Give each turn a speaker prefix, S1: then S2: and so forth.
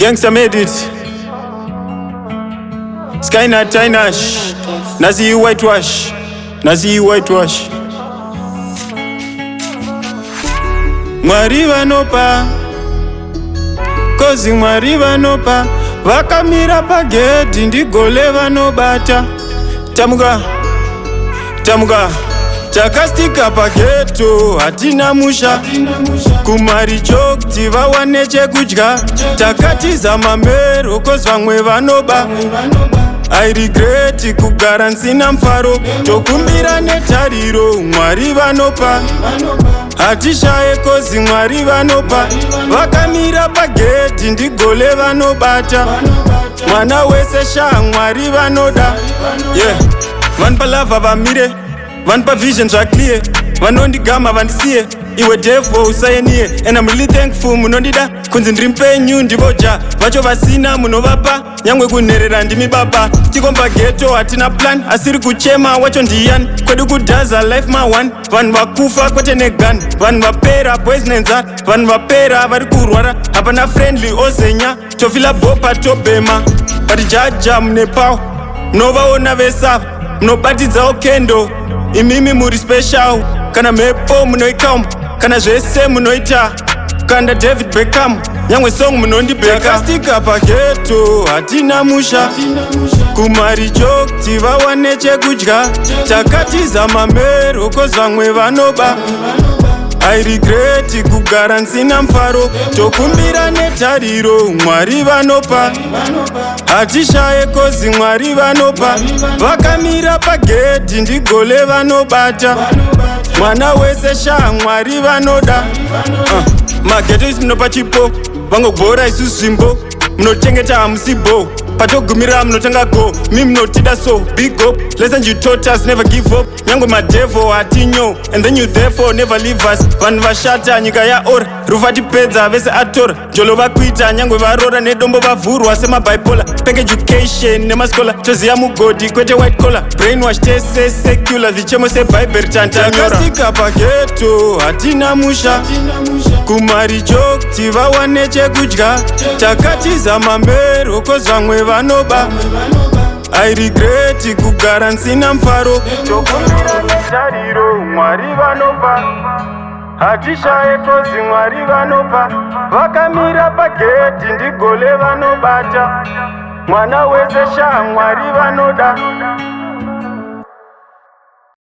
S1: Gangstamadeit Skyna Tainash Nazi whitewash Mwari Vanopa Kozi Mwari Vanopa Vakamira pagedhi ndigole vanobata Tamuka Takastika pageto hatina musha kumari chokti vawane chekudya takatiza mamero kozi vamwe vanoba I regret kugara nsina mfaro tokumbira netariro Mwari Vanopa hatishaye kozi Mwari Vanopa vakamira pagedhi ndigole vanobata mwana wese Mwari vanoda vanpa lava vamire vanpa vision zvakliye vanondigama vandisiye iwe devil usayeniye and I'm really thankful munondida kunzi ndiri mpenyu ndivoja vacho vasina munovapa nyangwe kunherera ndimi baba tikomba ghetto hatina plan asiri kuchema wacho ndiyani kwedu kudhaza life my one vanhu vakufa kwete negun vanhu vapera boys nenza vanhu vapera vari kurwara hapana friendly ozenya tofila bopa tobhema but jaja mune power munovaona vesava munobatidzawo kendo imimi muri special kana mhepo munoikamu kana zvese munoita kanda David Beckham nyangwe song munondibeka takastika pageto hatina musha kumari chokti vawane chekudya takatiza mamero kozi vamwe vanoba I regret kugara nsina mfaro tokumbira netariro Mwari Vanopa hatishaye kozi Mwari Vanopa vakamira pagedhi ndigole vanobata mwana wese Mwari vanoda mageto isi munopa chipo vangobhora isu zvimbo munochengeta hamusibo patogumira munotanga go mi munotida so big up lesson you taught us never give up nyangwe madevil hatinyo and then you therefore never leave us vanhu vashata nyika yaora ruvatipedza vese atora njolo vakuita nyangwe varora nedombo vavhurwa semabipolar penge education nemaskola toziya mugodi kwete white collar brainwash tese secular vichemo sebhaibheri tantanyora takastika pageto hatina musha kumari chokti vawane chekudya takatiza mamero kozi vamwe vanoba I regret kugara nsina mfaro tokumbira netariro Mwari Vanopa hatishaye kozi Mwari Vanopa vakamira pagedhi ndigole vanobata mwana wese Mwari vanoda